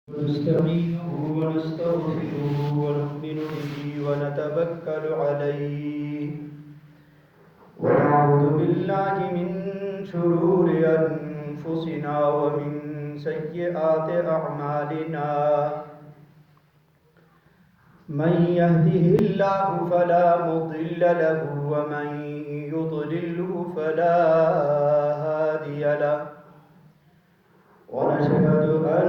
ونستعينه ونستغفره ونؤمن به ونتوكل عليه ونعوذ بالله من شرور أنفسنا ومن سيئات أعمالنا من يهده الله فلا مضل له ومن يضلله فلا هادي له ونشهد أن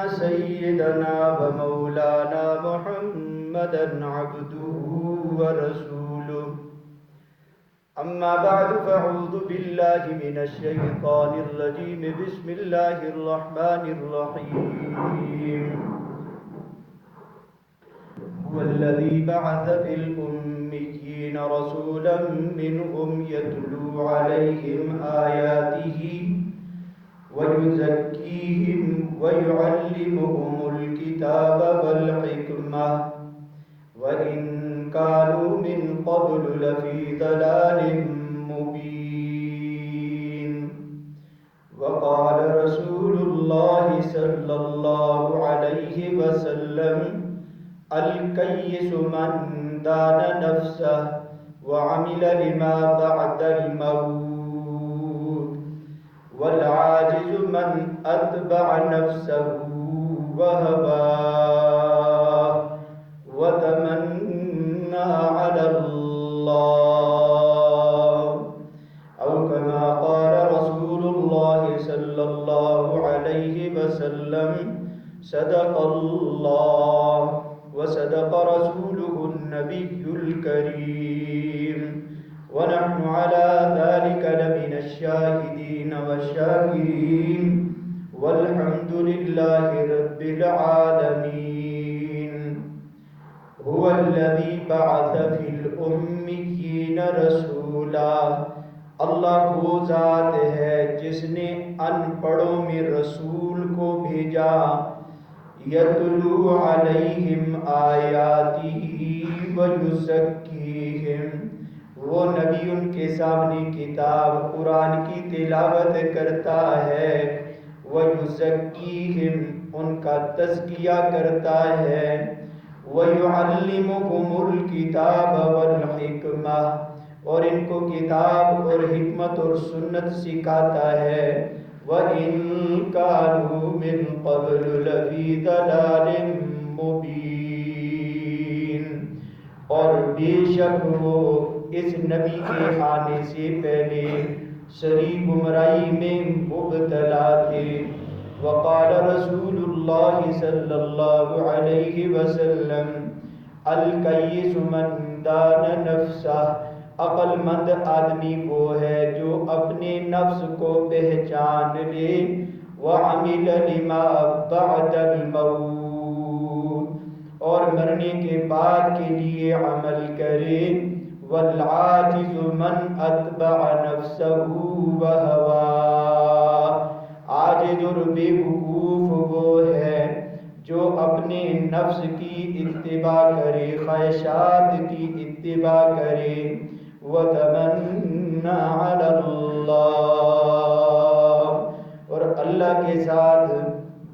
سيدنا ومولانا محمدا عبده ورسوله أما بعد فأعوذ بالله من الشيطان الرجيم بسم الله الرحمن الرحيم هو الذي بعث في الأميين رسولا منهم يتلو عليهم آياته ويزكيهم ويعلمهم الكتاب والحكمة وإن كانوا من قبل لفي ضلال مبين وقال رسول الله صلى الله عليه وسلم الكيس من دان نفسه وعمل لما بعد الموت والعاجز من أتبع نفسه وهواه وتمنى على الله أو كما قال رسول الله صلى الله عليه وسلم صدق الله وصدق رسوله النبي الكريم ونحن على ذلك لمن الشاهدين والشاكرين والحمد لله رب العالمين هو الذي بعث في الأميين رسولا اللہ وہ ذات ہے جس نے ان پڑھوں میں رسول کو بھیجا یتلو علیہم آیاتہ ویزکیہم وہ نبی ان کے سامنے کتاب قرآن کی تلاوت کرتا ہے وَيُزَكِّيهِمْ ان کا تزکیہ کرتا ہے وَيُعَلِّمُكُمُ الْكِتَابَ وَالْحِكْمَةَ اور ان کو کتاب اور حکمت اور سنت سکھاتا ہے وَإِن كَانُوا مِن قَبْلُ لَفِي ضَلَالٍ مُبِينٍ اور بے شک وہ اس نبی کے آنے سے پہلے سری گمراہی میں مبتلا تھے وقال رسول اللہ صلی اللہ علیہ وسلم الکیس من دان نفسہ عقل مند آدمی وہ ہے جو اپنے نفس کو پہچان لے وعمل لما بعد الموت اور مرنے کے بعد کے لیے عمل کرے والعاجز من اتبع نفسه وهواه عاجز اور بے وقوف وہ ہے جو اپنے نفس کی اتباع کرے خواہشات کی اتباع کرے وتمنى على اللہ اور اللہ کے ساتھ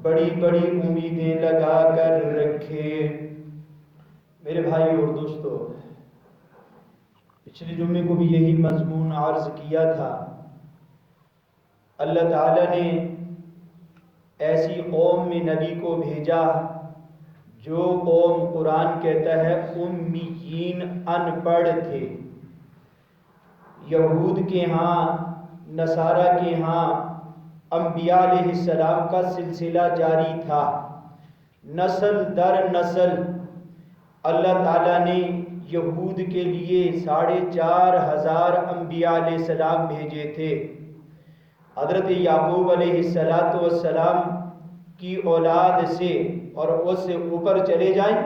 بڑی بڑی امیدیں لگا کر رکھے۔ میرے بھائی اور دوستو، پچھلے جمعے کو بھی یہی مضمون عرض کیا تھا۔ اللہ تعالیٰ نے ایسی قوم میں نبی کو بھیجا جو قوم قرآن کہتا ہے امیین ان پڑھ تھے۔ یہود کے ہاں، نصارہ کے ہاں انبیاء علیہ السلام کا سلسلہ جاری تھا، نسل در نسل اللہ تعالیٰ نے یہود کے لیے 4,500 انبیاء علیہ السلام بھیجے تھے۔ حضرت یعقوب علیہ السلام کی اولاد سے اور اس سے اوپر چلے جائیں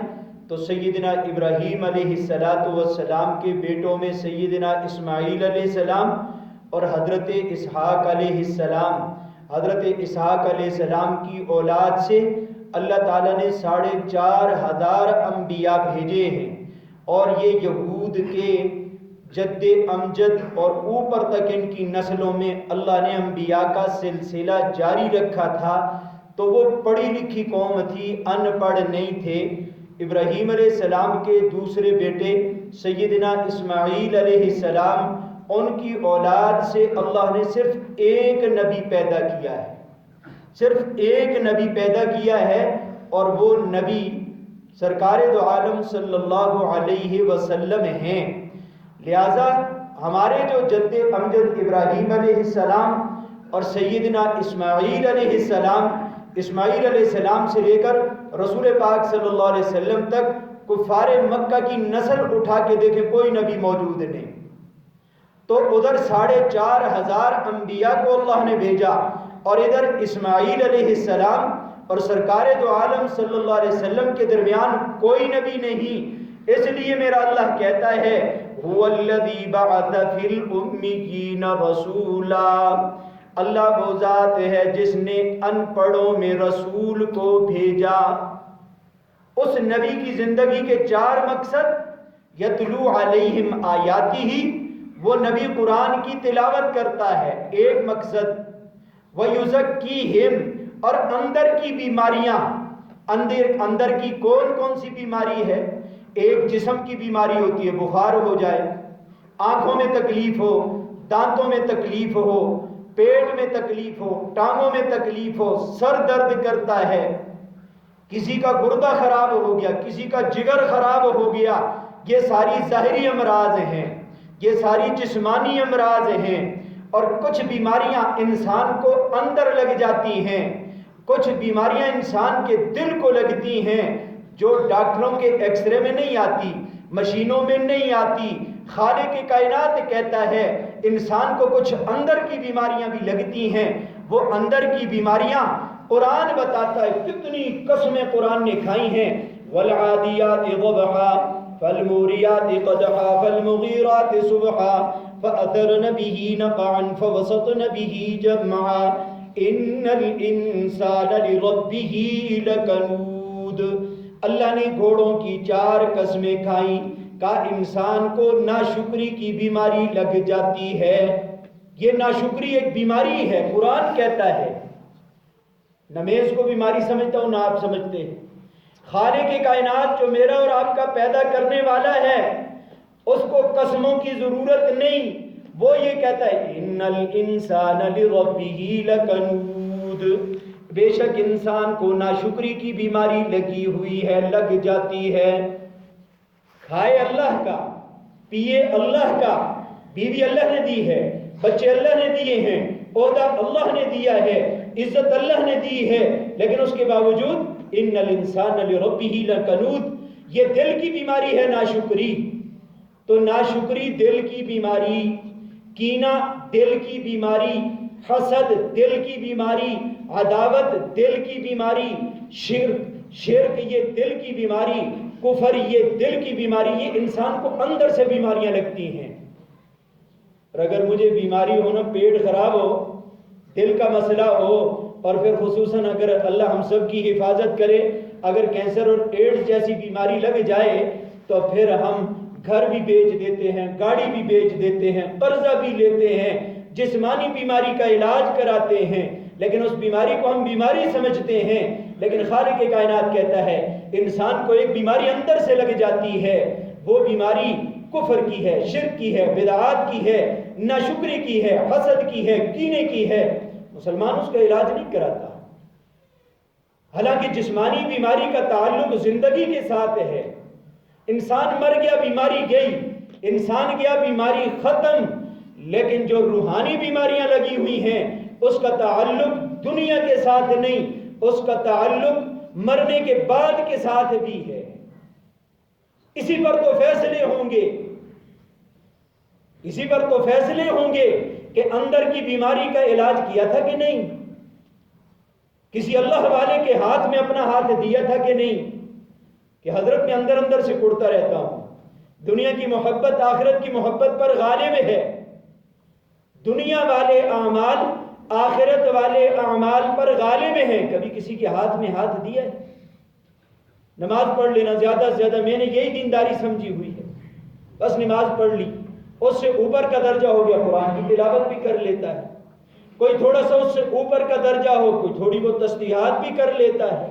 تو سیدنا ابراہیم علیہ السلام کے بیٹوں میں سیدنا اسماعیل علیہ السلام اور حضرت اسحاق علیہ السلام، حضرت اسحاق علیہ السلام کی اولاد سے اللہ تعالیٰ نے 4,500 انبیاء بھیجے ہیں، اور یہ یہود کے جد امجد اور اوپر تک ان کی نسلوں میں اللہ نے انبیاء کا سلسلہ جاری رکھا تھا۔ تو وہ پڑھی لکھی قوم تھی، ان پڑھ نہیں تھے۔ ابراہیم علیہ السلام کے دوسرے بیٹے سیدنا اسماعیل علیہ السلام، ان کی اولاد سے اللہ نے صرف ایک نبی پیدا کیا ہے، صرف ایک نبی پیدا کیا ہے، اور وہ نبی سرکار دو عالم صلی اللہ علیہ وسلم ہیں۔ لہذا ہمارے جو جد امجد ابراہیم علیہ السلام اور سیدنا اسماعیل علیہ السلام، اسماعیل علیہ السلام سے لے کر رسول پاک صلی اللہ علیہ وسلم تک کفار مکہ کی نسل اٹھا کے دیکھیں، کوئی نبی موجود نہیں۔ تو ادھر 4,500 انبیاء کو اللہ نے بھیجا، اور ادھر اسماعیل علیہ السلام اور سرکار دو عالم صلی اللہ علیہ وسلم کے درمیان کوئی نبی نہیں۔ اس لیے میرا اللہ کہتا ہے هو الذی بعث فی الأمیین رسولا، اللہ وہ ذات ہے جس نے ان پڑھوں میں رسول کو بھیجا۔ اس نبی کی زندگی کے 4 مقصد، یتلو علیہم آیاتہ، وہ نبی قرآن کی تلاوت کرتا ہے، ایک مقصد، وَيُزَكِّيهِمْ، اور اندر کی بیماریاں، اندر کی کون کون سی بیماری ہے؟ ایک جسم کی بیماری ہوتی ہے، بخار ہو جائے، آنکھوں میں تکلیف ہو، دانتوں میں تکلیف ہو، پیٹ میں تکلیف ہو، ٹانگوں میں تکلیف ہو، سر درد کرتا ہے، کسی کا گردہ خراب ہو گیا، کسی کا جگر خراب ہو گیا، یہ ساری ظاہری امراض ہیں، یہ ساری جسمانی امراض ہیں۔ اور کچھ بیماریاں انسان کو اندر لگ جاتی ہیں، کچھ بیماریاں انسان کے دل کو لگتی ہیں، جو ڈاکٹروں کے ایکس رے میں نہیں آتی، مشینوں میں نہیں آتی۔ خالق کائنات کہتا ہے انسان کو کچھ اندر کی بیماریاں بھی لگتی ہیں، وہ اندر کی بیماریاں قرآن بتاتا ہے، کتنی قسمیں قرآن نے کھائی ہیں۔ والعادیات ضبحا فالموریات قدحا فالمغیرات صبحا فأثرن به نقعا فوسطن به جمعا ان الانسان لربه لکنود۔ اللہ نے گھوڑوں کی 4 قسمیں کھائیں، کہا انسان کو ناشکری کی بیماری لگ جاتی ہے۔ یہ ناشکری ایک بیماری ہے، قرآن کہتا ہے۔ نہ میں اس کو بیماری سمجھتا ہوں، نہ آپ سمجھتے ہیں۔ خالق کائنات جو میرا اور آپ کا پیدا کرنے والا ہے، اس کو قسموں کی ضرورت نہیں، وہ یہ کہتا ہے ان الانسان لربہ لکنود، بے شک انسان کو ناشکری کی بیماری لگی ہوئی ہے، لگ جاتی ہے۔ کھائے اللہ کا، پیے اللہ کا، بیوی اللہ نے دی ہے، بچے اللہ نے دیے ہیں، عہدہ اللہ نے دیا ہے، عزت اللہ نے دی ہے، لیکن اس کے باوجود ان الانسان لربہ لکنود، یہ دل کی بیماری ہے ناشکری۔ تو ناشکری دل کی بیماری، کینہ دل کی بیماری، حسد دل کی بیماری، عداوت دل کی بیماری، شرک یہ دل کی بیماری، کفر یہ دل کی بیماری، یہ انسان کو اندر سے بیماریاں لگتی ہیں۔ اور اگر مجھے بیماری ہونا، پیٹ خراب ہو، دل کا مسئلہ ہو، اور پھر خصوصاً اگر اللہ ہم سب کی حفاظت کرے، اگر کینسر اور ایڈز جیسی بیماری لگ جائے تو پھر ہم گھر بھی بیچ دیتے ہیں، گاڑی بھی بیچ دیتے ہیں، قرضہ بھی لیتے ہیں، جسمانی بیماری کا علاج کراتے ہیں، لیکن اس بیماری کو ہم بیماری سمجھتے ہیں۔ لیکن خالق کائنات کہتا ہے انسان کو ایک بیماری اندر سے لگ جاتی ہے، وہ بیماری کفر کی ہے، شرک کی ہے، بدعات کی ہے، ناشکری کی ہے، حسد کی ہے، کینے کی ہے۔ مسلمان اس کا علاج نہیں کراتا، حالانکہ جسمانی بیماری کا تعلق زندگی کے ساتھ ہے۔ انسان مر گیا، بیماری گئی، انسان گیا، بیماری ختم، لیکن جو روحانی بیماریاں لگی ہوئی ہیں اس کا تعلق دنیا کے ساتھ نہیں، اس کا تعلق مرنے کے بعد کے ساتھ بھی ہے۔ اسی پر تو فیصلے ہوں گے، اسی پر تو فیصلے ہوں گے کہ اندر کی بیماری کا علاج کیا تھا کہ نہیں، کسی اللہ والے کے ہاتھ میں اپنا ہاتھ دیا تھا کہ نہیں، کہ حضرت میں اندر اندر سے کڑتا رہتا ہوں۔ دنیا کی محبت آخرت کی محبت پر غالب ہے، دنیا والے اعمال آخرت والے اعمال پر غالب ہیں۔ کبھی کسی کے ہاتھ میں ہاتھ دیا ہے؟ نماز پڑھ لینا زیادہ سے زیادہ، میں نے یہی دینداری سمجھی ہوئی ہے، بس نماز پڑھ لی، اس سے اوپر کا درجہ ہو گیا، قرآن کی تلاوت بھی کر لیتا ہے، کوئی تھوڑا سا اس سے اوپر کا درجہ ہو، کوئی تھوڑی بہت تسبیحات بھی کر لیتا ہے،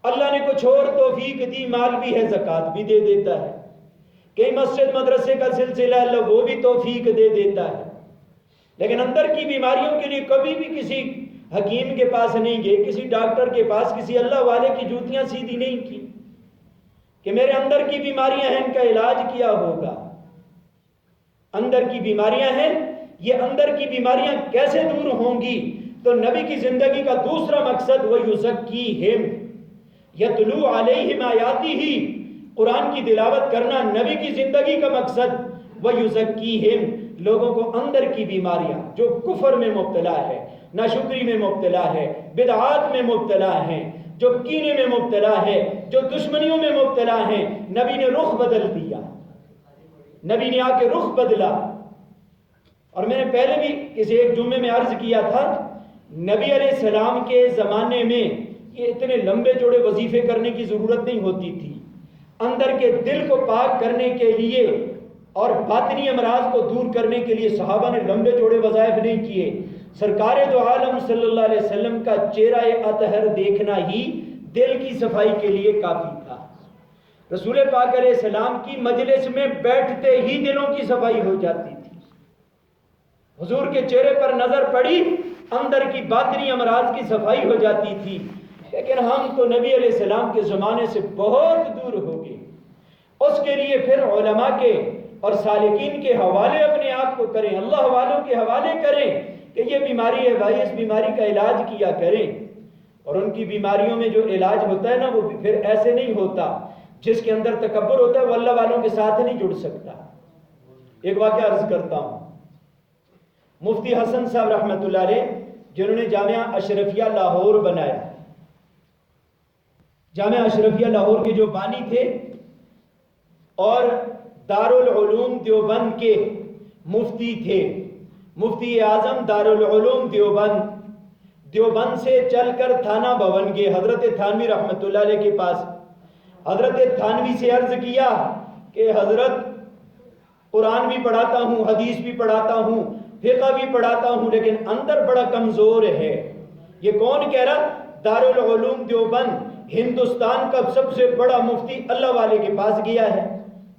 اللہ نے کچھ اور توفیق دی، مال بھی ہے، زکوٰۃ بھی دے دیتا ہے، کئی مسجد مدرسے کا سلسلہ اللہ وہ بھی توفیق دے دیتا ہے، لیکن اندر کی بیماریوں کے لیے کبھی بھی کسی حکیم کے پاس نہیں گئے، کسی ڈاکٹر کے پاس، کسی اللہ والے کی جوتیاں سیدھی نہیں کی کہ میرے اندر کی بیماریاں ہیں، ان کا علاج کیا ہوگا، اندر کی بیماریاں ہیں، یہ اندر کی بیماریاں کیسے دور ہوں گی؟ تو نبی کی زندگی کا دوسرا مقصد وَيُزَكِّيهِمْ يَتْلُو عَلَيْهِمْ آیَاتِهِ، قرآن کی تلاوت کرنا نبی کی زندگی کا مقصد، وَيُزَكِّيهِمْ، لوگوں کو اندر کی بیماریاں جو کفر میں مبتلا ہے، ناشکری میں مبتلا ہے، بدعات میں مبتلا ہیں، جو کینے میں مبتلا ہے، جو دشمنیوں میں مبتلا ہیں، نبی نے رخ بدل دیا، نبی نے آ کے رخ بدلا۔ اور میں نے پہلے بھی کسی ایک جمعے میں عرض کیا تھا، نبی علیہ السلام کے زمانے میں یہ اتنے لمبے چوڑے وظیفے کرنے کی ضرورت نہیں ہوتی تھی، اندر کے دل کو پاک کرنے کے لیے اور باطنی امراض کو دور کرنے کے لیے صحابہ نے لمبے چوڑے وظائف نہیں کیے، سرکار دو عالم صلی اللہ علیہ وسلم کا چہرہ اطہر دیکھنا ہی دل کی صفائی کے لیے کافی تھا۔ رسول پاک علیہ السلام کی مجلس میں بیٹھتے ہی دلوں کی صفائی ہو جاتی تھی، حضور کے چہرے پر نظر پڑی، اندر کی باطنی امراض کی صفائی ہو جاتی تھی۔ لیکن ہم تو نبی علیہ السلام کے زمانے سے بہت دور ہو گئے، اس کے لیے پھر علماء کے اور سالکین کے حوالے اپنے آپ کو کریں، اللہ والوں کے حوالے کریں کہ یہ بیماری ہے بھائی، اس بیماری کا علاج کیا کریں۔ اور ان کی بیماریوں میں جو علاج ہوتا ہے نا، وہ پھر ایسے نہیں ہوتا، جس کے اندر تکبر ہوتا ہے وہ اللہ والوں کے ساتھ نہیں جڑ سکتا۔ ایک واقعہ عرض کرتا ہوں، مفتی حسن صاحب رحمۃ اللہ علیہ، جنہوں نے جامعہ اشرفیہ لاہور بنایا، جامعہ اشرفیہ لاہور کے جو بانی تھے اور دارالعلوم دیوبند کے مفتی تھے، مفتی اعظم دارالعلوم دیوبند، دیوبند سے چل کر تھانہ بھون گئے حضرت تھانوی رحمۃ اللہ علیہ کے پاس۔ حضرت تھانوی سے عرض کیا کہ حضرت قرآن بھی پڑھاتا ہوں، حدیث بھی پڑھاتا ہوں، فقہ بھی پڑھاتا ہوں، لیکن اندر بڑا کمزور ہے۔ یہ کون کہہ رہا؟ دارالعلوم دیوبند، ہندوستان کا سب سے بڑا مفتی اللہ والے کے پاس گیا ہے،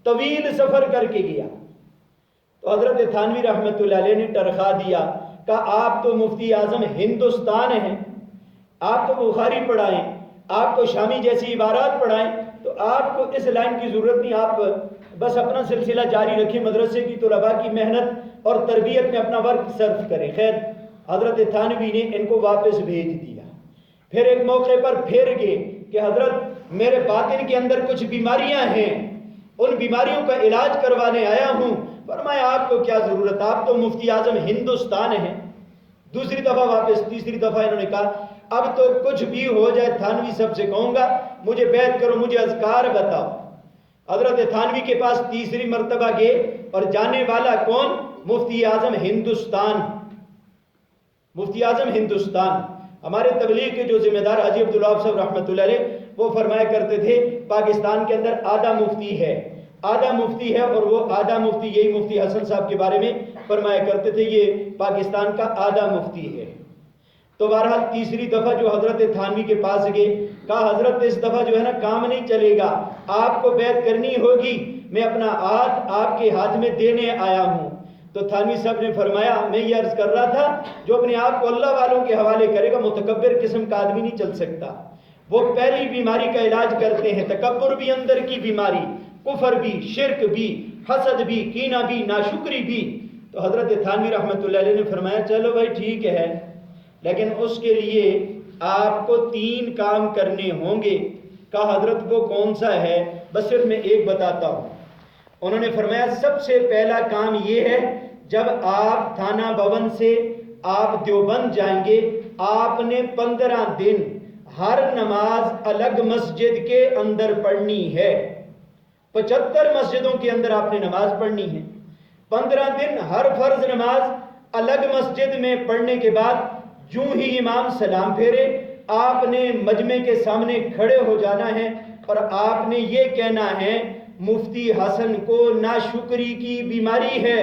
طویل سفر کر کے گیا۔ تو حضرت تھانوی رحمۃ اللہ علیہ نے ٹرخا دیا، کہا آپ تو مفتی اعظم ہندوستان ہیں، آپ تو بخاری پڑھائیں، آپ تو شامی جیسی عبارات پڑھائیں، تو آپ کو اس لائن کی ضرورت نہیں، آپ بس اپنا سلسلہ جاری رکھیں، مدرسے کی طلباء کی محنت اور تربیت میں اپنا وقت صرف کریں۔ خیر، حضرت تھانوی نے ان کو واپس بھیج دیا۔ پھر ایک موقع پر پھر گئے کہ حضرت میرے باطن کے اندر کچھ بیماریاں ہیں، ان بیماریوں کا علاج کروانے آیا ہوں۔ فرمایا آپ کو کیا ضرورت، آپ تو مفتی اعظم ہندوستان ہیں۔ دوسری دفعہ واپس، تیسری دفعہ انہوں نے کہا اب تو کچھ بھی ہو جائے تھانوی صاحب سے کہوں گا مجھے بیعت کرو، مجھے اذکار بتاؤ۔ حضرت تھانوی کے پاس تیسری مرتبہ گئے، اور جانے والا کون؟ مفتی اعظم ہندوستان، مفتی اعظم ہندوستان۔ ہمارے تبلیغ کے جو ذمہ دار حاجی عبدالوہاب صاحب رحمۃ اللہ علیہ، وہ فرمایا کرتے تھے پاکستان کے اندر آدھا مفتی ہے، آدھا مفتی ہے، اور وہ آدھا مفتی یہی مفتی حسن صاحب کے بارے میں فرمایا کرتے تھے یہ پاکستان کا آدھا مفتی ہے۔ تو بہرحال تیسری دفعہ جو حضرت تھانوی کے پاس گئے، کہا حضرت اس دفعہ جو ہے نا کام نہیں چلے گا، آپ کو بیعت کرنی ہوگی، میں اپنا ہاتھ آپ کے ہاتھ میں دینے آیا ہوں۔ تو تھانوی صاحب نے فرمایا میں یہ عرض کر رہا تھا جو اپنے آپ کو اللہ والوں کے حوالے کرے گا متکبر قسم کا آدمی نہیں چل سکتا۔ وہ پہلی بیماری کا علاج کرتے ہیں، تکبر بھی اندر کی بیماری، کفر بھی، شرک بھی، حسد بھی، کینہ بھی، ناشکری بھی۔ تو حضرت تھانوی رحمۃ اللہ علیہ نے فرمایا چلو بھائی ٹھیک ہے، لیکن اس کے لیے آپ کو 3 کام کرنے ہوں گے۔ کہا حضرت وہ کون سا ہے؟ بس صرف میں ایک بتاتا ہوں۔ انہوں نے فرمایا سب سے پہلا کام یہ ہے، جب آپ تھانہ بھون سے آپ دیوبند جائیں گے، آپ نے 15 دن ہر نماز الگ مسجد کے اندر پڑھنی ہے۔ 75 مسجدوں کے اندر آپ نے نماز پڑھنی ہے۔ 15 دن ہر فرض نماز الگ مسجد میں پڑھنے کے بعد جوں ہی امام سلام پھیرے، آپ نے مجمع کے سامنے کھڑے ہو جانا ہے اور آپ نے یہ کہنا ہے مفتی حسن کو ناشکری کی بیماری ہے،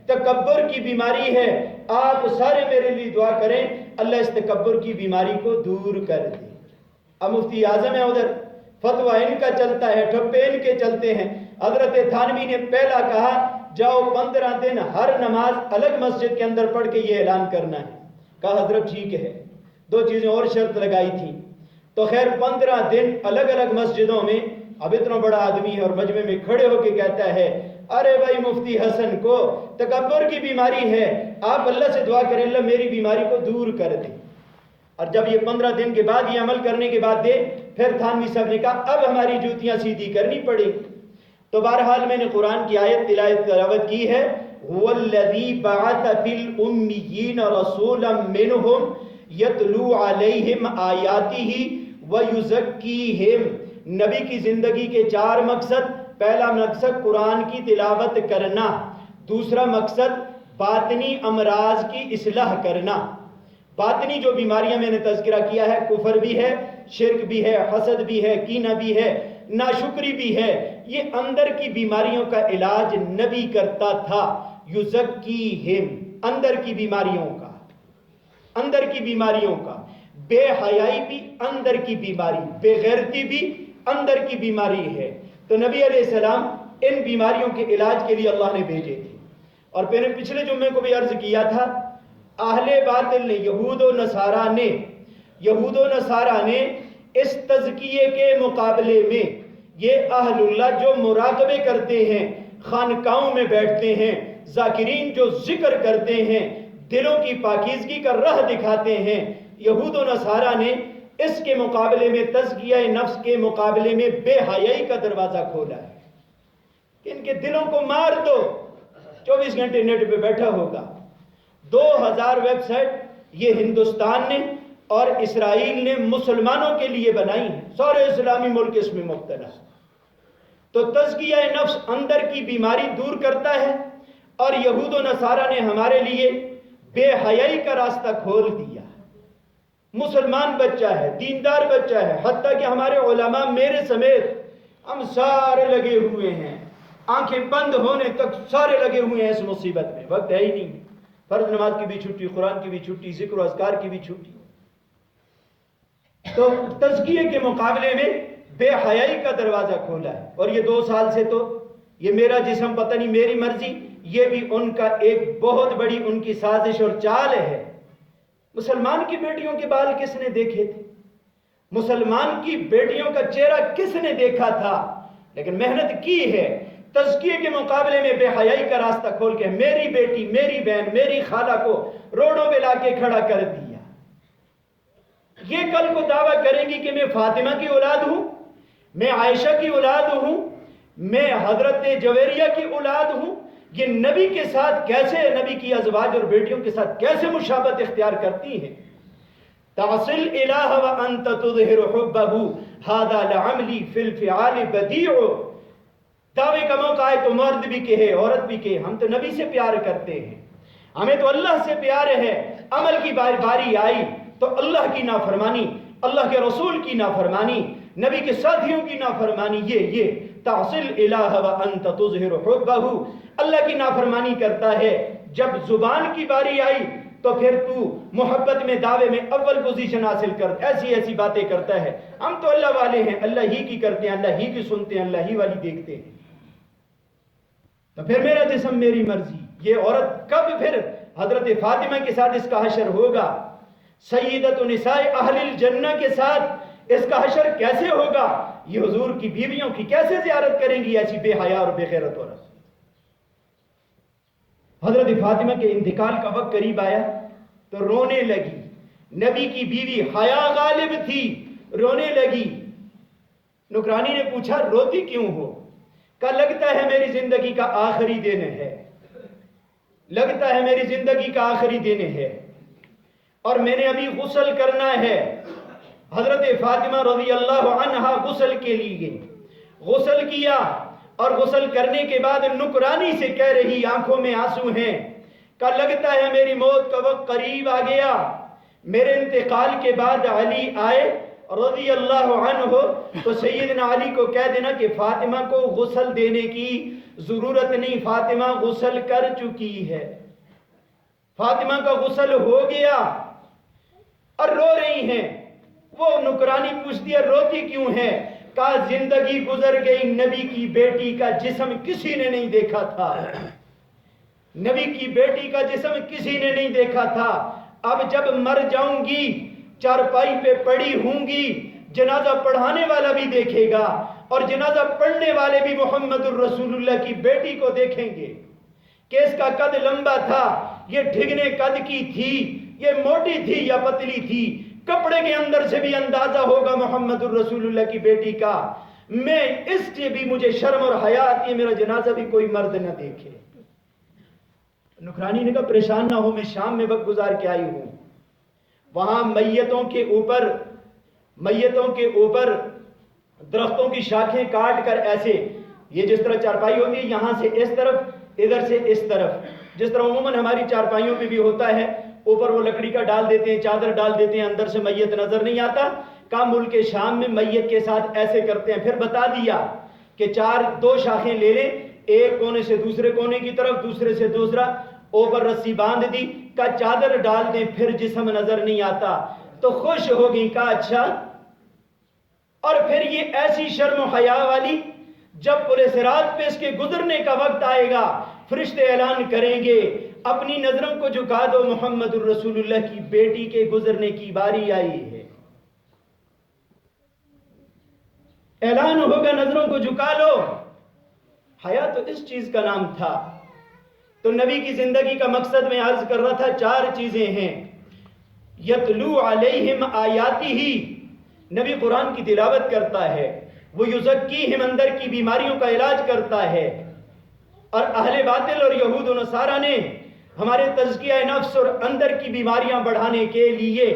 تکبر کی بیماری ہے، آپ سارے میرے لیے دعا کریں اللہ اس تکبر کی بیماری کو دور کر دے۔ اب مفتی اعظم ہے ادھر، فتویٰ ان کا چلتا ہے، ٹھپے ان کے چلتے ہیں۔ حضرت تھانوی نے پہلا کہا جاؤ 15 دن ہر نماز الگ مسجد کے اندر پڑھ کے یہ اعلان کرنا ہے۔ کہا حضرت ٹھیک ہے، 2 چیزیں اور شرط لگائی تھی۔ تو خیر 15 دن الگ الگ مسجدوں میں، اب اتنا بڑا آدمی ہے اور مجمع میں کھڑے ہو کے کہتا ہے ارے بھائی مفتی حسن کو تکبر کی بیماری ہے، آپ اللہ سے دعا کریں اللہ میری بیماری کو دور کر دے۔ اور جب یہ 15 دن کے بعد یہ عمل کرنے کے بعد دے، پھر تھانوی صاحب نے کہا اب ہماری جوتیاں سیدھی کرنی پڑے۔ تو بہرحال میں نے قرآن کی آیت تلاوت کی ہے، هو الذی بعث فی الامیین رسولا منہم یتلو علیہم آیاتہ ویزکیہم۔ نبی کی زندگی کے 4 مقصد۔ پہلا مقصد قرآن کی تلاوت کرنا، دوسرا مقصد باطنی امراض کی اصلاح کرنا۔ باطنی جو بیماریاں میں نے تذکرہ کیا ہے، کفر بھی ہے، شرک بھی ہے، حسد بھی ہے، کینہ بھی ہے، ناشکری بھی ہے، یہ اندر کی بیماریوں کا علاج نبی کرتا تھا۔ یزکیہم، اندر کی بیماریوں کا، اندر کی بیماریوں کا۔ بے حیائی بھی اندر کی بیماری، بے غیرتی بھی اندر کی بیماری ہے۔ تو نبی علیہ السلام ان بیماریوں کے علاج کے لیے اللہ نے بھیجے تھے۔ اور میں نے پچھلے جمعے کو بھی عرض کیا تھا، اہل باطل نے، یہود و نصارہ نے اس تزکیے کے مقابلے میں یہ اہل اللہ جو مراقبے کرتے ہیں، خانقاہوں میں بیٹھتے ہیں، ذاکرین جو ذکر کرتے ہیں، دلوں کی پاکیزگی کا راہ دکھاتے ہیں، یہود و نصارہ نے اس کے مقابلے میں، تزکیہ نفس کے مقابلے میں بے حیائی کا دروازہ کھولا ہے کہ ان کے دلوں کو مار دو۔ 24 گھنٹے نیٹ پہ بیٹھا ہوگا۔ 2000 ویب سائٹ یہ ہندوستان نے اور اسرائیل نے مسلمانوں کے لیے بنائی ہیں، سارے اسلامی ملک اس میں مبتلا۔ تو تزکیہ نفس اندر کی بیماری دور کرتا ہے، اور یہود و نصارہ نے ہمارے لیے بے حیائی کا راستہ کھول دیا۔ مسلمان بچہ ہے، دیندار بچہ ہے، حتیٰ کہ ہمارے علماء میرے سمیت ہم سارے لگے ہوئے ہیں، آنکھیں بند ہونے تک سارے لگے ہوئے ہیں اس مصیبت میں، وقت ہے ہی نہیں۔ فرض نماز کی بھی چھٹی، قرآن کی بھی چھٹی، ذکر و اذکار کی بھی چھٹی۔ تو تزکیے کے مقابلے میں بے حیائی کا دروازہ کھولا ہے۔ اور یہ 2 سال سے تو یہ میرا جسم پتہ نہیں میری مرضی، یہ بھی ان کا ایک بہت بڑی ان کی سازش اور چال ہے۔ مسلمان کی بیٹیوں کے بال کس نے دیکھے تھے؟ مسلمان کی بیٹیوں کا چہرہ کس نے دیکھا تھا؟ لیکن محنت کی ہے، تزکیے کے مقابلے میں بے حیائی کا راستہ کھول کے میری بیٹی، میری بہن، میری خالہ کو روڈوں پہ لا کے کھڑا کر دیا۔ یہ کل کو دعویٰ کریں گی کہ میں فاطمہ کی اولاد ہوں، میں عائشہ کی اولاد ہوں، میں حضرت جویریہ کی اولاد ہوں۔ یہ نبی کے ساتھ کیسے، نبی کی ازواج اور بیٹیوں کے ساتھ کیسے مشابہت اختیار کرتی ہیں؟ تعصل الہ وانت تظہر حبہ ھذا لعملی فی الفعال بدیع۔ دعوے کا موقع آئے تو مرد بھی کہے، عورت بھی کہے ہم تو نبی سے پیار کرتے ہیں، ہمیں تو اللہ سے پیار ہے۔ عمل کی باری آئی تو اللہ کی نافرمانی، اللہ کے رسول کی نافرمانی، نبی کے ساتھیوں کی نافرمانی، یہ تعصل الہ وانت تظہر حبہ، اللہ کی نافرمانی کرتا ہے۔ جب زبان کی باری آئی تو پھر تو محبت میں، دعوے میں اول پوزیشن حاصل کر ایسی باتیں کرتا ہے، ہم تو اللہ والے ہیں، اللہ ہی کی کرتے ہیں، اللہ ہی کی سنتے ہیں، اللہ ہی والی دیکھتے ہیں۔ تو پھر میرا جسم میری مرضی، یہ عورت کب پھر حضرت فاطمہ کے ساتھ اس کا حشر ہوگا؟ سیدۃ نساء اہل الجنہ کے ساتھ اس کا حشر کیسے ہوگا؟ یہ حضور کی بیویوں کی کیسے زیارت کریں گی ایسی بے حیا اور بے غیرت عورت؟ حضرت فاطمہ کے انتقال کا وقت قریب آیا تو رونے لگی۔ نبی کی بیوی حیا غالب تھی، رونے لگی۔ نوکرانی نے پوچھا روتی کیوں ہو؟ کہا لگتا ہے میری زندگی کا آخری دن ہے، لگتا ہے میری زندگی کا آخری دن ہے اور میں نے ابھی غسل کرنا ہے۔ حضرت فاطمہ رضی اللہ عنہا غسل کے لیے گئی، غسل کیا اور غسل کرنے کے بعد نکرانی سے کہہ رہی، آنکھوں میں آنسو ہیں، کہ لگتا ہے میری موت کا وقت قریب آ گیا۔ میرے انتقال کے بعد علی آئے رضی اللہ عنہ تو سیدنا علی کو کہہ دینا کہ فاطمہ کو غسل دینے کی ضرورت نہیں، فاطمہ غسل کر چکی ہے۔ فاطمہ کا غسل ہو گیا اور رو رہی ہیں. وہ نکرانی پوچھتی ہے روتی کیوں ہے؟ کہا زندگی گزر گئی، نبی کی بیٹی کا جسم کسی نے نہیں دیکھا تھا، نبی کی بیٹی کا جسم کسی نے نہیں دیکھا تھا. اب جب مر جاؤں گی چارپائی پہ پڑی ہوں گی، جنازہ پڑھانے والا بھی دیکھے گا اور جنازہ پڑھنے والے بھی محمد الرسول اللہ کی بیٹی کو دیکھیں گے کہ اس کا قد لمبا تھا، یہ ڈھگنے قد کی تھی، یہ موٹی تھی یا پتلی تھی. کپڑے کے اندر سے بھی اندازہ ہوگا محمد الرسول اللہ کی بیٹی کا. میں اس سے بھی مجھے شرم اور حیا آتی ہے، میرا جنازہ بھی کوئی مرد نہ دیکھے. نکرانی نے کہا پریشان نہ ہو، میں شام میں وقت گزار کے آئی ہوں. وہاں میتوں کے اوپر درختوں کی شاخیں کاٹ کر ایسے، یہ جس طرح چارپائی ہوتی ہے یہاں سے اس طرف ادھر سے اس طرف، جس طرح عموماً ہماری چارپائیوں پہ بھی ہوتا ہے، اوپر وہ لکڑی کا ڈال دیتے ہیں، چادر ڈال دیتے ہیں، اندر سے میت نظر نہیں آتا. کا ملک شام میں میت کے ساتھ ایسے کرتے ہیں. پھر بتا دیا کہ دو شاخیں لے لیں، ایک کونے سے دوسرے کونے کی طرف، دوسرے سے دوسرا، اوپر رسی باندھ دی، کا چادر ڈال دیں، پھر جسم نظر نہیں آتا. تو خوش ہو گئی. کہا اچھا. اور پھر یہ ایسی شرم و حیا والی، جب پورے صراط پہ اس کے گزرنے کا وقت آئے گا فرشتے اعلان کریں گے اپنی نظروں کو جھکا دو، محمد الرسول اللہ کی بیٹی کے گزرنے کی باری آئی ہے. اعلان ہوگا نظروں کو جھکا لو. حیا تو اس چیز کا نام تھا. تو نبی کی زندگی کا مقصد میں عرض کر رہا تھا 4 چیزیں ہیں. یتلو علیہم آیاتی ہی، نبی قرآن کی تلاوت کرتا ہے. وہ یزکیہم، اندر کی بیماریوں کا علاج کرتا ہے. اور اہل باطل اور یہود و نصارہ نے ہمارے تزکیہ نفس اور اندر کی بیماریاں بڑھانے کے لیے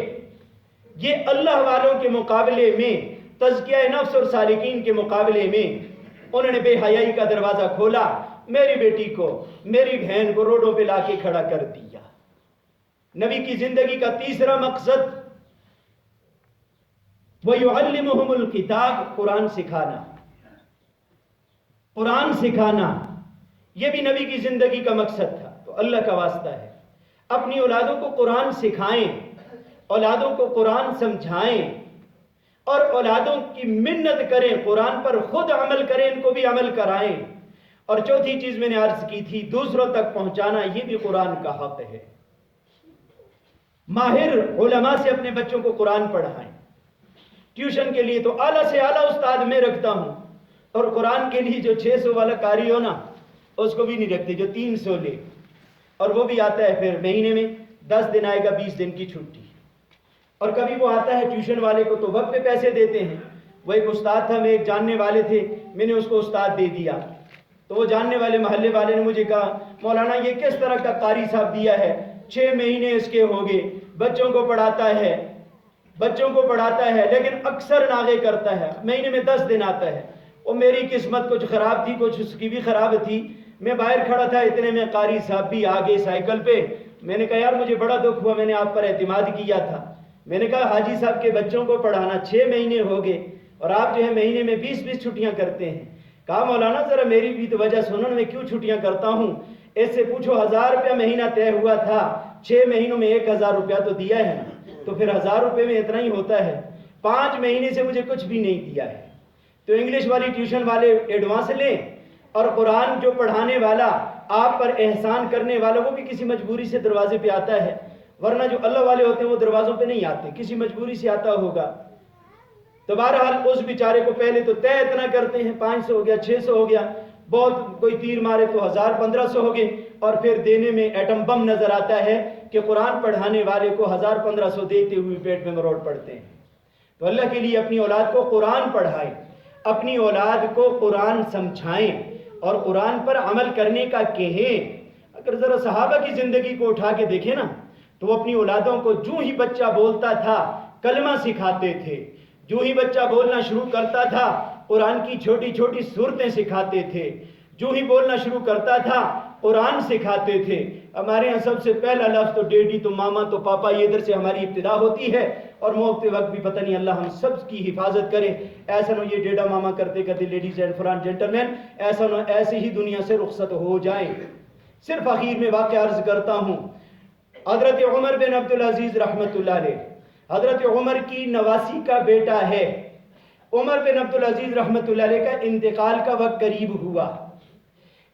یہ اللہ والوں کے مقابلے میں، تزکیہ نفس اور سالکین کے مقابلے میں انہوں نے بے حیائی کا دروازہ کھولا. میری بیٹی کو، میری بہن کو روڈوں پہ لا کے کھڑا کر دیا. نبی کی زندگی کا تیسرا مقصد وَيُعَلِّمُهُمُ الْكِتَابَ، قرآن سکھانا. قرآن سکھانا یہ بھی نبی کی زندگی کا مقصد تھا. تو اللہ کا واسطہ ہے اپنی اولادوں کو قرآن سکھائیں، اولادوں کو قرآن سمجھائیں اور اولادوں کی منت کریں، قرآن پر خود عمل کریں، ان کو بھی عمل کرائیں. اور چوتھی چیز میں نے عرض کی تھی دوسروں تک پہنچانا، یہ بھی قرآن کا حق ہے. ماہر علماء سے اپنے بچوں کو قرآن پڑھائیں. ٹیوشن کے لیے تو اعلیٰ سے اعلیٰ استاد میں رکھتا ہوں، اور قرآن کے لیے جو 600 والا قاری ہو نا اس کو بھی نہیں رکھتے، جو 300 لے. اور وہ بھی آتا ہے پھر مہینے میں 10 دن آئے گا، 20 دن کی چھٹی. اور کبھی وہ آتا ہے ٹیوشن والے کو تو وقت پہ پیسے دیتے ہیں. وہ ایک استاد تھا، میں ایک جاننے والے تھے، میں نے اس کو استاد دے دیا. تو وہ جاننے والے محلے والے نے مجھے کہا مولانا یہ کس طرح کا قاری صاحب دیا ہے، 6 مہینے اس کے ہو گئے، بچوں کو پڑھاتا ہے لیکن اکثر ناغے کرتا ہے، مہینے میں 10 دن آتا ہے. وہ میری قسمت کچھ خراب تھی، کچھ اس کی بھی خراب تھی. میں باہر کھڑا تھا، اتنے میں قاری صاحب بھی آگے سائیکل پہ. میں نے کہا یار مجھے بڑا دکھ ہوا، میں نے آپ پر اعتماد کیا تھا. میں نے کہا حاجی صاحب کے بچوں کو پڑھانا 6 مہینے ہو گئے اور آپ جو ہے مہینے میں 20 چھٹیاں کرتے ہیں. کہا مولانا ذرا میری بھی تو وجہ سنو، میں کیوں چھٹیاں کرتا ہوں. اس سے پوچھو 1000 روپیہ مہینہ طے ہوا تھا، 6 مہینوں میں 1000 روپیہ تو دیا ہے نا، تو پھر 1000 روپے میں اتنا ہی ہوتا ہے. 5 مہینے سے مجھے کچھ بھی نہیں دیا ہے. تو انگلش والی ٹیوشن والے ایڈوانس لیں، اور قرآن جو پڑھانے والا، آپ پر احسان کرنے والا، وہ بھی کسی مجبوری سے دروازے پہ آتا ہے. ورنہ جو اللہ والے ہوتے ہیں وہ دروازوں پہ نہیں آتے، کسی مجبوری سے آتا ہوگا. تو بہرحال اس بیچارے کو پہلے تو طے اتنا کرتے ہیں، 500 ہو گیا، 600 ہو گیا، بہت کوئی تیر مارے تو 1000 1500 ہو گئے. اور پھر دینے میں ایٹم بم نظر آتا ہے کہ قرآن پڑھانے والے کو 1000 1500 دیتے ہوئے پیٹ میں مروڑ پڑتے ہیں. تو اللہ کے لیے اپنی اولاد کو قرآن پڑھائیں، اپنی اولاد کو قرآن سمجھائیں اور قرآن پر عمل کرنے کا کہیں. اگر ذرا صحابہ کی زندگی کو اٹھا کے دیکھیں نا تو وہ اپنی اولادوں کو جو ہی بچہ بولتا تھا کلمہ سکھاتے تھے، جو ہی بچہ بولنا شروع کرتا تھا قرآن کی چھوٹی چھوٹی سورتیں سکھاتے تھے، جو ہی بولنا شروع کرتا تھا قرآن سکھاتے تھے. ہمارے ہاں سب سے پہلا لفظ تو ڈیڈی تو ماما تو پاپا، یہ ادھر سے ہماری ابتدا ہوتی ہے. اور موت کے وقت بھی پتہ نہیں اللہ ہم سب کی حفاظت کرے. ایسا نہ یہ ڈیڈا ماما کرتے کرتے لیڈیز اینڈ فران جنٹلمین ایسا نہ ایسے ہی دنیا سے رخصت ہو جائیں. صرف آخر میں واقعہ عرض کرتا ہوں، حضرت عمر بن عبدالعزیز رحمۃ اللہ علیہ حضرت عمر کی نواسی کا بیٹا ہے. عمر بن عبدالعزیز رحمۃ اللہ علیہ کا انتقال کا وقت قریب ہوا.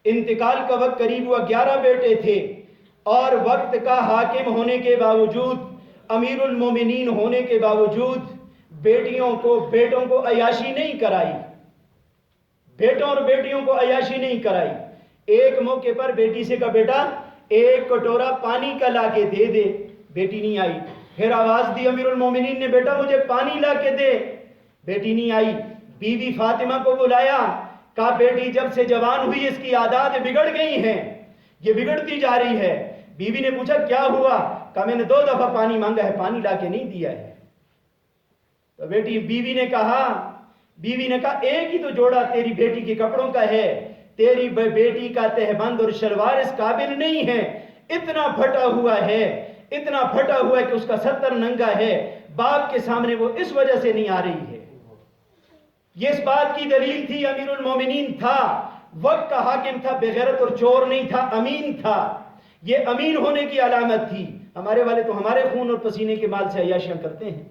انتقال کا وقت قریب ہوا. 11 بیٹے تھے اور وقت کا حاکم ہونے کے باوجود، امیر المومنین ہونے کے باوجود بیٹوں کو عیاشی نہیں کرائی. بیٹوں اور بیٹیوں کو عیاشی نہیں کرائی. ایک موقع پر بیٹی سے کہا بیٹا ایک کٹورا پانی کا لا کے دے دے. بیٹی نہیں آئی. پھر آواز دی امیر المومنین نے بیٹا مجھے پانی لا کے دے. بیٹی نہیں آئی. بیوی فاطمہ کو بلایا، کہا بیٹی جب سے جوان ہوئی اس کی عادات بگڑ گئی ہیں، یہ بگڑتی جا رہی ہے. بیوی نے پوچھا کیا ہوا؟ کہا میں نے 2 دفعہ پانی مانگا ہے، پانی لا کے نہیں دیا ہے. تو بیوی نے کہا ایک ہی تو جوڑا تیری بیٹی کے کپڑوں کا ہے، تیری بیٹی کا تہبند اور شلوار اس قابل نہیں ہے. اتنا پھٹا ہوا ہے کہ اس کا 70 ننگا ہے. باپ کے سامنے وہ اس وجہ سے نہیں آ رہی ہے. یہ اس بات کی دلیل تھی امیر المومنین تھا، وقت کا حاکم تھا، بغیرت اور چور نہیں تھا، امین تھا. یہ امین ہونے کی علامت تھی. ہمارے والے تو ہمارے خون اور پسینے کے مال سے عیاشیاں کرتے ہیں.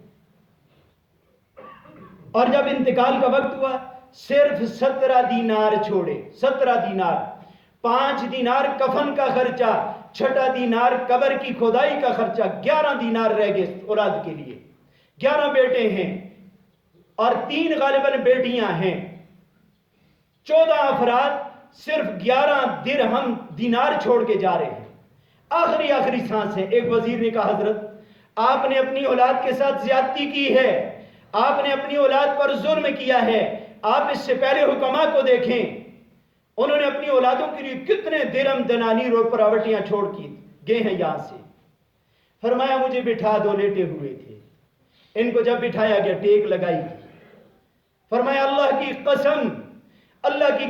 اور جب انتقال کا وقت ہوا صرف 17 دینار چھوڑے. 17 دینار. 5 دینار کفن کا خرچہ، 6 دینار قبر کی کھودائی کا خرچہ، 11 دینار رہ گئے اولاد کے لیے. 11 بیٹے ہیں اور 3 غالباً بیٹیاں ہیں. 14 افراد صرف 11 درہم دینار چھوڑ کے جا رہے ہیں. آخری سانس ہے. ایک وزیر نے کہا حضرت آپ نے اپنی اولاد کے ساتھ زیادتی کی ہے، آپ نے اپنی اولاد پر ظلم کیا ہے. آپ اس سے پہلے حکماء کو دیکھیں، انہوں نے اپنی اولادوں کے لیے کتنے درہم دنانیر اور پراورٹیاں چھوڑ کی گئے ہیں یہاں سے. فرمایا مجھے بٹھا دو. لیٹے ہوئے تھے. ان کو جب بٹھایا گیا ٹیک لگائی. فرمایا اللہ کی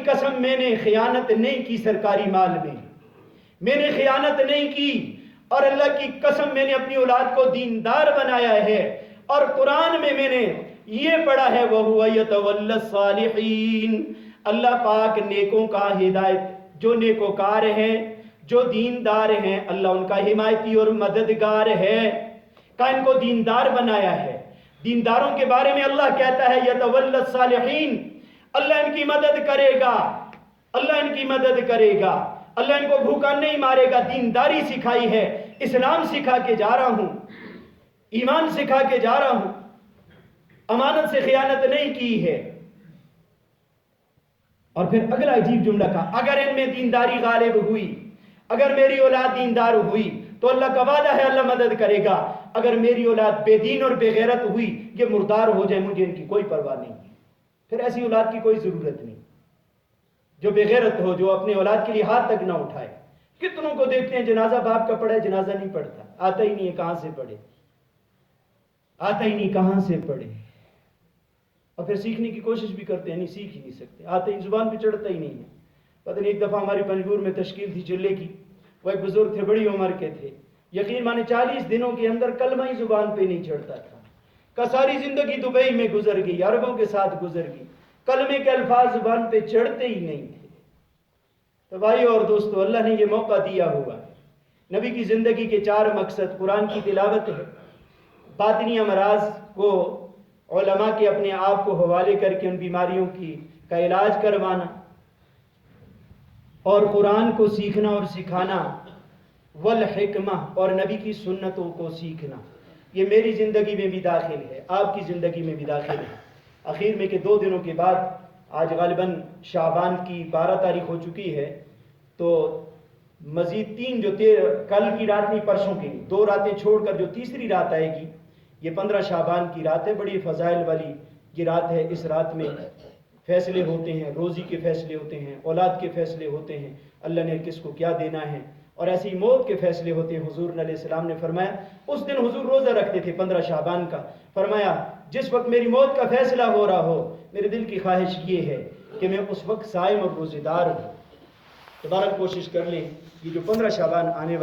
قسم میں نے خیانت نہیں کی سرکاری مال میں نے خیانت نہیں کی، اور اللہ کی قسم میں نے اپنی اولاد کو دیندار بنایا ہے. اور قرآن میں نے یہ پڑھا ہے وَهُوَ يَتَوَلَّى الصَّالِحِينَ، اللہ پاک نیکوں کا ہدایت، جو نیکوکار ہیں، جو دیندار ہیں، اللہ ان کا حمایتی اور مددگار ہے. کہ ان کو دیندار بنایا ہے. دینداروں کے بارے میں اللہ کہتا ہے يَتَوَلَّى الصَّالِحِينَ، اللہ ان کی مدد کرے گا، اللہ ان کی مدد کرے گا. اللہ ان کو بھوکا نہیں مارے گا. دینداری سکھائی ہے، اسلام سکھا کے جا رہا ہوں، ایمان سکھا کے جا رہا ہوں، امانت سے خیانت نہیں کی ہے. اور پھر اگلا عجیب جملہ کہا اگر ان میں دینداری غالب ہوئی، اگر میری اولاد دیندار ہوئی تو اللہ کا وعدہ ہے اللہ مدد کرے گا. اگر میری اولاد بے دین اور بے غیرت ہوئی، یہ مردار ہو جائے، مجھے ان کی کوئی پرواہ نہیں. پھر ایسی اولاد کی کوئی ضرورت نہیں جو بے غیرت ہو، جو اپنے اولاد کے لیے ہاتھ تک نہ اٹھائے. کتنوں کو دیکھتے ہیں جنازہ باپ کا پڑھے، جنازہ نہیں پڑھتا، آتا ہی نہیں ہے کہاں سے پڑھے، آتا ہی نہیں کہاں سے پڑھے. اور پھر سیکھنے کی کوشش بھی کرتے ہیں، نہیں سیکھ ہی نہیں سکتے، آتا ہی زبان پہ چڑھتا ہی نہیں ہے. پتہ نہیں ایک دفعہ ہماری پنجگور میں تشکیل تھی چلے کی. وہ ایک بزرگ تھے، بڑی عمر کے تھے، یقین مانے 40 دنوں کے اندر کلمہ ہی زبان پہ نہیں چڑھتا تھا. کہ ساری زندگی دبئی میں گزر گئی، عربوں کے ساتھ گزر گئی، کلمے کے الفاظ زبان پہ چڑھتے ہی نہیں تھے. تو بھائی اور دوستو، اللہ نے یہ موقع دیا ہوا ہے. نبی کی زندگی کے 4 مقصد قرآن کی تلاوت ہے، باطنی امراض کو علماء کے اپنے آپ کو حوالے کر کے ان بیماریوں کا علاج کروانا، اور قرآن کو سیکھنا اور سکھانا، والحکمہ، اور نبی کی سنتوں کو سیکھنا. یہ میری زندگی میں بھی داخل ہے، آپ کی زندگی میں بھی داخل ہے. اخیر میں کہ 2 دنوں کے بعد، آج غالباً شعبان کی 12 تاریخ ہو چکی ہے، تو مزید 3 جو کل کی رات نہیں پرسوں کی 2 راتیں چھوڑ کر جو تیسری رات آئے گی، یہ 15 شعبان کی رات ہے. بڑی فضائل والی یہ رات ہے. اس رات میں فیصلے ہوتے ہیں، روزی کے فیصلے ہوتے ہیں، اولاد کے فیصلے ہوتے ہیں، اللہ نے کس کو کیا دینا ہے، اور ایسی موت کے فیصلے ہوتے ہیں. حضور علیہ السلام نے فرمایا، اس دن حضور روزہ رکھتے تھے 15 شعبان کا. فرمایا جس وقت میری موت کا فیصلہ ہو رہا ہو، میرے دل کی خواہش یہ ہے کہ میں اس وقت صائم اور روزہ دار ہوں. دوبارہ کوشش کر لیں، یہ جو 15 شعبان آنے والا